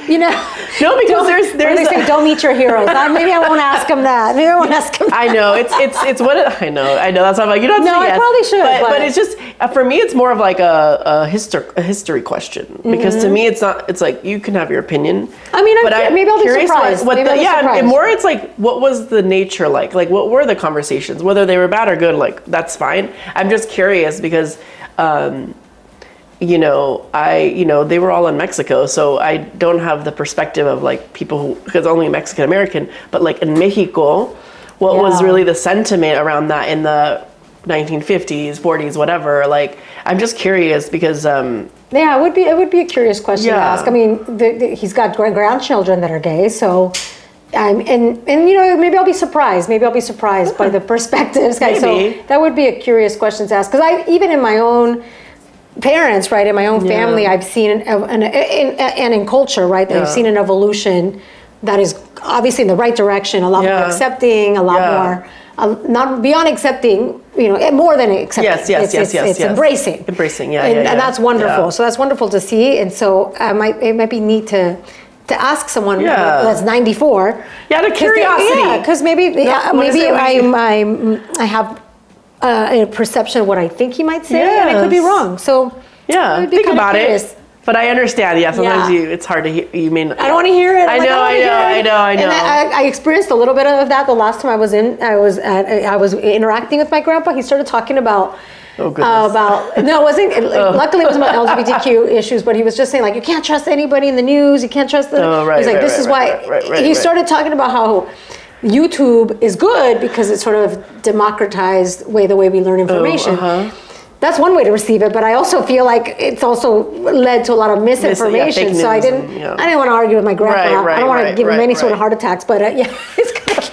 No, because there's they say don't meet your heroes. Maybe I won't ask them that. Maybe I won't ask them that. I know. I know. That's why I'm like, you don't have to say yes. I probably should. But it's just, for me, it's more of like a history question. Because to me, it's like, you can have your opinion. I mean, maybe I'll be surprised. And more it's like, what was the nature like? Like, what were the conversations? Whether they were bad or good, like, that's fine. I'm just curious because, they were all in Mexico, so I don't have the perspective of like people because only Mexican American, but like in Mexico, what was really the sentiment around that in the 1950s, 40s, whatever. Like, I'm just curious because it would be a curious question to ask. I mean, he's got grandchildren that are gay, so maybe I'll be surprised. Maybe I'll be surprised by the perspectives. Maybe. So that would be a curious question to ask because even in my own parents, right, in my own family, I've seen and in culture, right, I've seen an evolution that is obviously in the right direction, a lot more accepting, a lot more, not beyond accepting, more than accepting. Yes. It's embracing. And that's wonderful. Yeah. So that's wonderful to see. And so it might be neat to ask someone that's 94. Yeah, out of curiosity. Yeah, because maybe I have a perception of what I think he might say, and I could be wrong. So think about it. But I understand. Yeah, sometimes it's hard to hear. I don't want to hear it. I know. And I experienced a little bit of that the last time I was interacting with my grandpa. He started talking about. Oh, goodness. Luckily it wasn't about LGBTQ issues, but he was just saying like, you can't trust anybody in the news. You can't trust this is why. He started talking about how YouTube is good because it sort of democratized the way we learn information. That's one way to receive it, but I also feel like it's also led to a lot of misinformation. So I didn't want to argue with my grandpa. I don't want to give him any sort of heart attacks, but it's kind of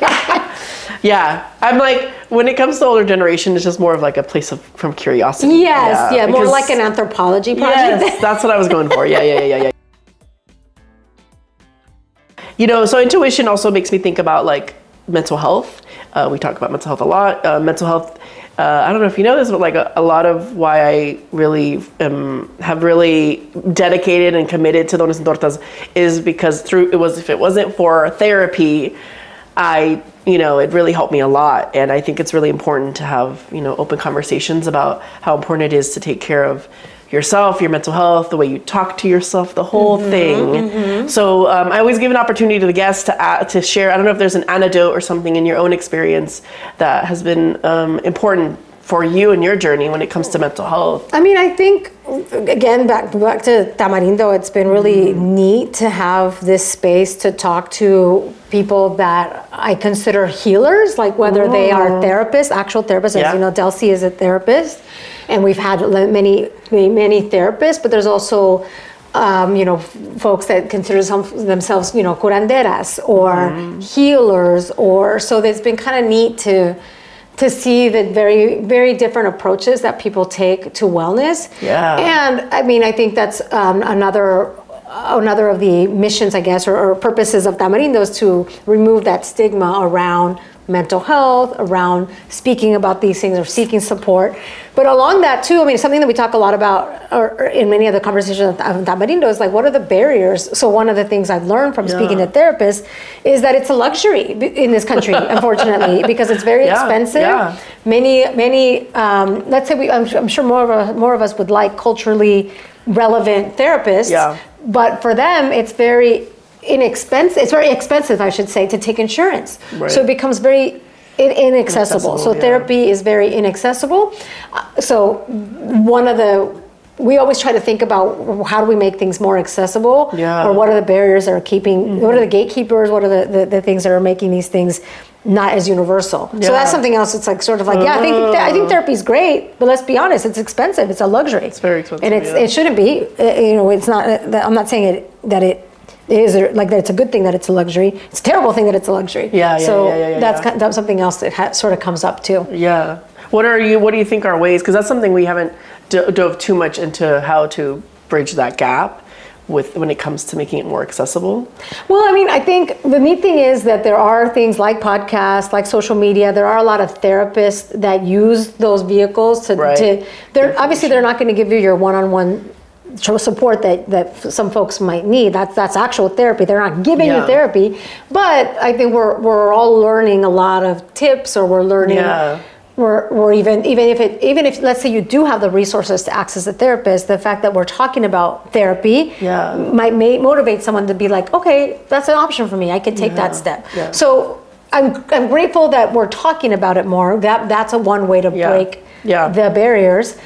Yeah, I'm like, when it comes to older generation, it's just more of like a place from curiosity. Yes, more like an anthropology project. Yes, that's what I was going for. Yeah. So intuition also makes me think about like mental health. We talk about mental health a lot. Mental health, I don't know if you know this, but like a lot of why I really have really dedicated and committed to Dones and Tortas is because if it wasn't for therapy, it really helped me a lot. And I think it's really important to have, open conversations about how important it is to take care of yourself, your mental health, the way you talk to yourself, the whole thing. So I always give an opportunity to the guests to share. I don't know if there's an anecdote or something in your own experience that has been important for you and your journey when it comes to mental health. I mean, I think, again, back to Tamarindo, it's been really neat to have this space to talk to people that I consider healers, like whether they are therapists, actual therapists. As you know, Delcy is a therapist, and we've had many therapists, but there's also folks that consider themselves, curanderas or healers, so it's been kind of neat to see the very, very different approaches that people take to wellness. Yeah. And I mean, I think that's another of the missions, I guess, or purposes of Tamarindo is to remove that stigma around mental health, around speaking about these things or seeking support. But along that too, I mean, something that we talk a lot about or in many of the conversations of Tamarindo is like, what are the barriers? So one of the things I've learned from speaking to therapists is that it's a luxury in this country, unfortunately, because it's very expensive. Yeah. Many, let's say I'm sure more of us would like culturally relevant therapists. Yeah. But for them, it's very inexpensive. It's very expensive, I should say, to take insurance. Right. So it becomes very inaccessible. So therapy is very inaccessible. So we always try to think about how do we make things more accessible, or what are the barriers that are keeping, what are the gatekeepers, what are the things that are making these things not as universal. So that's something else. It's like sort of like, I think therapy is great, but let's be honest, it's expensive. It's a luxury. It's very expensive. And it shouldn't be. It's not. I'm not saying that it is like that. It's a good thing that it's a luxury. It's a terrible thing that it's a luxury. That's something else that sort of comes up too. Yeah. What do you think are ways? Because that's something we haven't dove too much into, how to bridge that gap when it comes to making it more accessible? Well, I mean, I think the neat thing is that there are things like podcasts, like social media. There are a lot of therapists that use those vehicles they're not going to give you your one-on-one support that some folks might need. That's actual therapy. They're not giving you therapy, but I think we're all learning a lot of tips, or we're learning. Or even if let's say you do have the resources to access a therapist, the fact that we're talking about therapy might motivate someone to be like, okay, that's an option for me. I can take that step. Yeah. So I'm grateful that we're talking about it more. That's one way to break the barriers.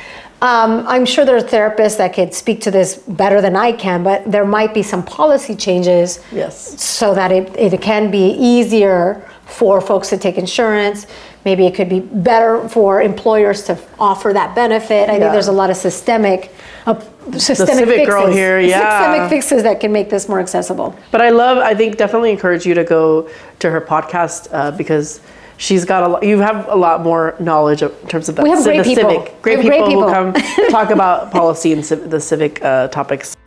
I'm sure there are therapists that could speak to this better than I can, but there might be some policy changes so that it can be easier for folks to take insurance. Maybe it could be better for employers to offer that benefit. I think there's a lot of systemic fixes. Girl here, systemic fixes that can make this more accessible. But I think definitely encourage you to go to her podcast because she's got you have a lot more knowledge in terms of that. We have great people. Great people who come talk about policy and the civic topics.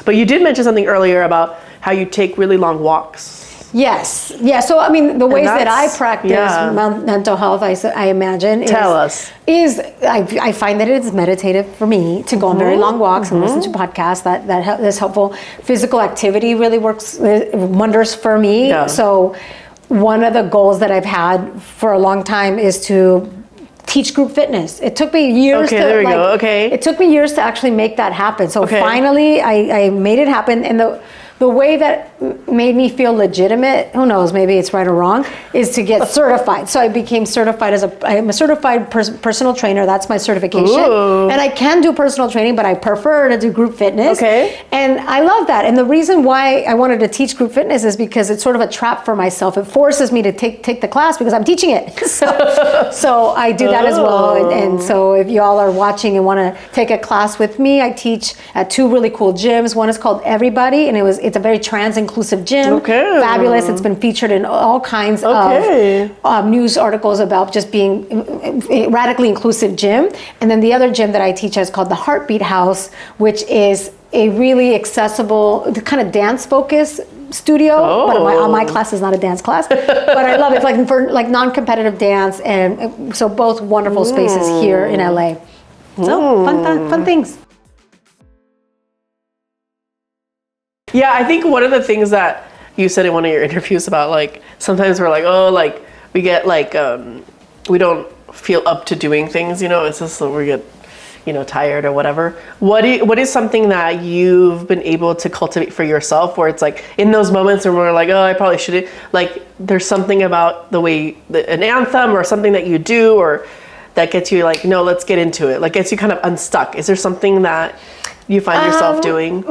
But you did mention something earlier about how you take really long walks. Yes. Yeah. So, I mean, the ways that I practice mental health, I imagine, I find that it's meditative for me to go on very long walks and listen to podcasts. That's helpful. Physical activity really works wonders for me. Yeah. So, one of the goals that I've had for a long time is to teach group fitness. It took me years It took me years to actually make that happen. So finally I made it happen, and the way that made me feel legitimate, who knows, maybe it's right or wrong, is to get certified. So I became certified I'm a certified personal trainer. That's my certification. Ooh. And I can do personal training, but I prefer to do group fitness. Okay. And I love that. And the reason why I wanted to teach group fitness is because it's sort of a trap for myself. It forces me to take the class because I'm teaching it. So I do that as well. And so if you all are watching and want to take a class with me, I teach at two really cool gyms. One is called Everybody, and it's a very trans-inclusive gym. Okay. Fabulous. It's been featured in all kinds of news articles about just being a radically inclusive gym. And then the other gym that I teach is called the Heartbeat House, which is a really accessible, kind of dance-focused studio, but my class is not a dance class, but I love it. It's like for like non-competitive dance, and so both wonderful spaces here in LA. So fun things. Yeah, I think one of the things that you said in one of your interviews about like sometimes we're like, oh, like we get like we don't feel up to doing things, you know, it's just that we get, you know, tired or whatever. What is something that you've been able to cultivate for yourself where it's like in those moments when we're like, oh, I probably shouldn't, like there's something about the way an anthem or something that you do or that gets you like, no, let's get into it, like gets you kind of unstuck. Is there something that you find yourself doing?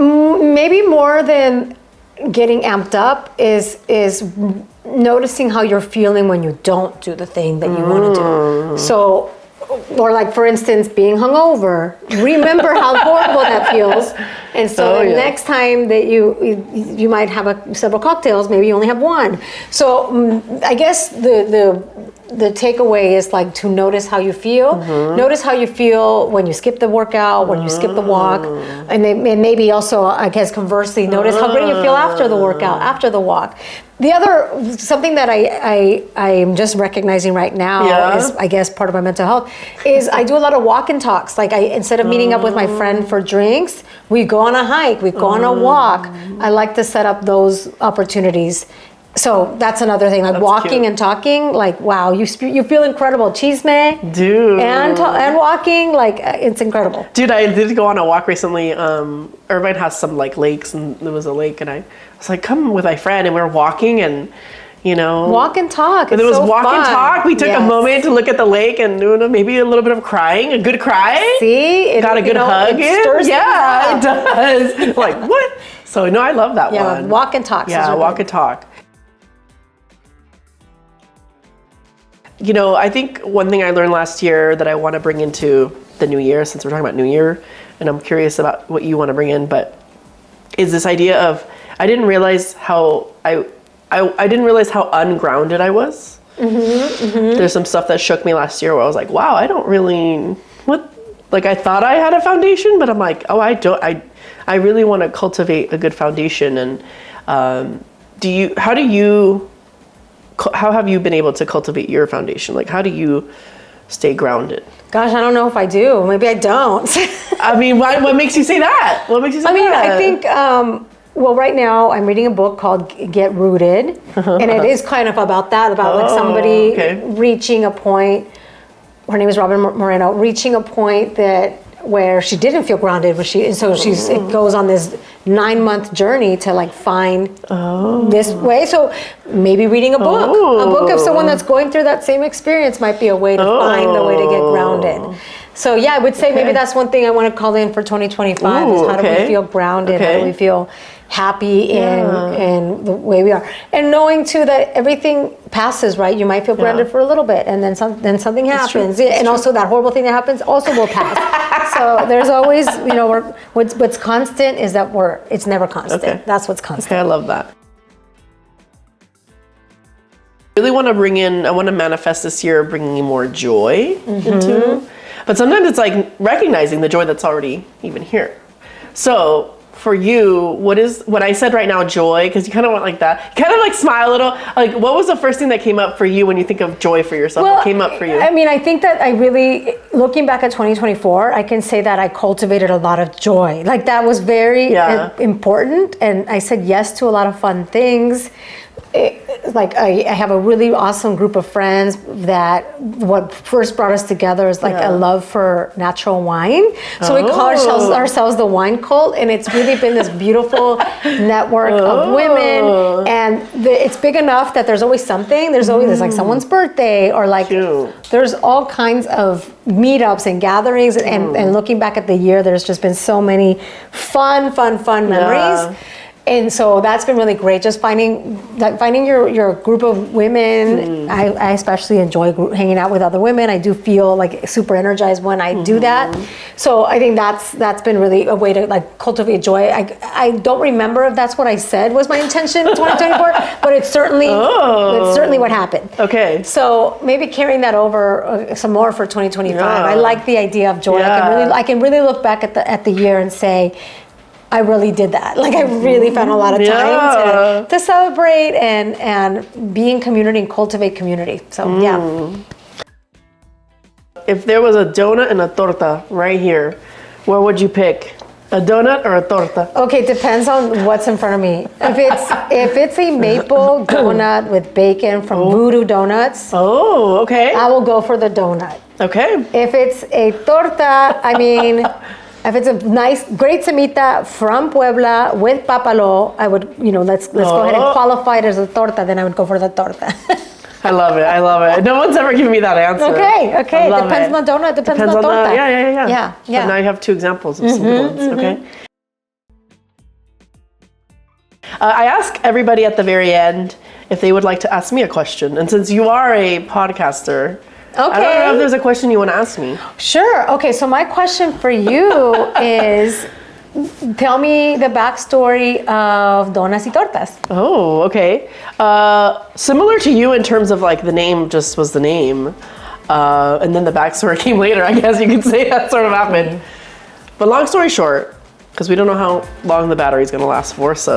Maybe more than getting amped up is noticing how you're feeling when you don't do the thing that you want to do. So, or like for instance, being hungover. Remember how horrible that feels, and so the next time that you might have several cocktails, maybe you only have one. So I guess the takeaway is like to notice how you feel. Notice how you feel when you skip the workout, when you skip the walk, and maybe also, I guess conversely, notice how great you feel after the workout, after the walk. The other, something that I am just recognizing right now is, I guess, part of my mental health, is I do a lot of walk and talks. Like instead of meeting up with my friend for drinks, we go on a hike, we go on a walk. I like to set up those opportunities. So that's another thing, like that's walking cute. And talking, like, wow, you feel incredible. Chisme. Dude. And walking, like, it's incredible. Dude, I did go on a walk recently. Irvine has some, like, lakes, and there was a lake, and I was like, come with my friend, and we were walking, and, you know. Walk and talk. And it was so walk fun. And talk. We took a moment to look at the lake and maybe a little bit of crying, a good cry. See? Got a good hug. Yeah, it does. Like, what? So, no, I love that one. Yeah, walk and talk. Yeah, walk and talk. You know, I think one thing I learned last year that I want to bring into the new year, since we're talking about new year, and I'm curious about what you want to bring in, but is this idea of, I didn't realize how ungrounded I was. There's some stuff that shook me last year where I was like, wow, I don't really, like I thought I had a foundation, but I'm like, oh, I don't, I really want to cultivate a good foundation. And how have you been able to cultivate your foundation? Like, how do you stay grounded? Gosh, I don't know if I do. Maybe I don't. I mean, what makes you say that? What makes you say that? I think, well, right now I'm reading a book called Get Rooted. And it is kind of about that, about like somebody reaching a point. Her name is Robin Moreno, reaching a point where she didn't feel grounded, it goes on this 9-month journey to like find this way. So maybe reading a book of someone that's going through that same experience might be a way to find the way to get grounded. So yeah, I would say maybe that's one thing I want to call in for 2025 is how do we feel grounded? How do we feel happy in the way we are? And knowing too that everything passes, right? You might feel grounded for a little bit and then something happens. And also that horrible thing that happens also will pass. So there's always, what's constant is that it's never constant. That's what's constant. Okay, I love that. I really want to I want to manifest this year bringing more joy into. But sometimes it's like recognizing the joy that's already even here. So for you, what I said right now, joy, because you kind of want like that, you kind of like smile a little. Like, what was the first thing that came up for you when you think of joy for yourself? What came up for you? I mean, I think that I really, looking back at 2024, I can say that I cultivated a lot of joy. Like that was very important. And I said yes to a lot of fun things. I have a really awesome group of friends that what first brought us together is like a love for natural wine. So we call ourselves the wine cult, and it's really been this beautiful network of women, and it's big enough that there's always something. There's always like someone's birthday, or like there's all kinds of meetups and gatherings, and looking back at the year, there's just been so many fun memories. And so that's been really great. Just finding your group of women. I especially enjoy hanging out with other women. I do feel like super energized when I do that. So I think that's been really a way to like cultivate joy. I don't remember if that's what I said was my intention in 2024, but it's certainly what happened. Okay. So maybe carrying that over some more for 2025. I like the idea of joy. I can really look back at the year and say, I really did that. Like I really found a lot of time to celebrate and be in community and cultivate community. So yeah. If there was a donut and a torta right here, what would you pick? A donut or a torta? Okay, it depends on what's in front of me. If it's a maple donut with bacon from Voodoo Donuts, oh, okay. I will go for the donut. Okay. If it's a torta, I mean, if it's a nice, great cemita from Puebla with papalo, I would, let's go ahead and qualify it as a torta, then I would go for the torta. I love it. No one's ever given me that answer. Okay. Depends on the donut, depends on the torta. Yeah. But now you have two examples of some good ones, okay? I ask everybody at the very end if they would like to ask me a question. And since you are a podcaster, I don't know if there's a question you want to ask me. Sure. Okay, so my question for you is, tell me the backstory of Donas y Tortas. Oh, okay. Similar to you in terms of like the name just was the name. And then the backstory came later, I guess you could say that sort of happened. But long story short, because we don't know how long the battery's going to last for, so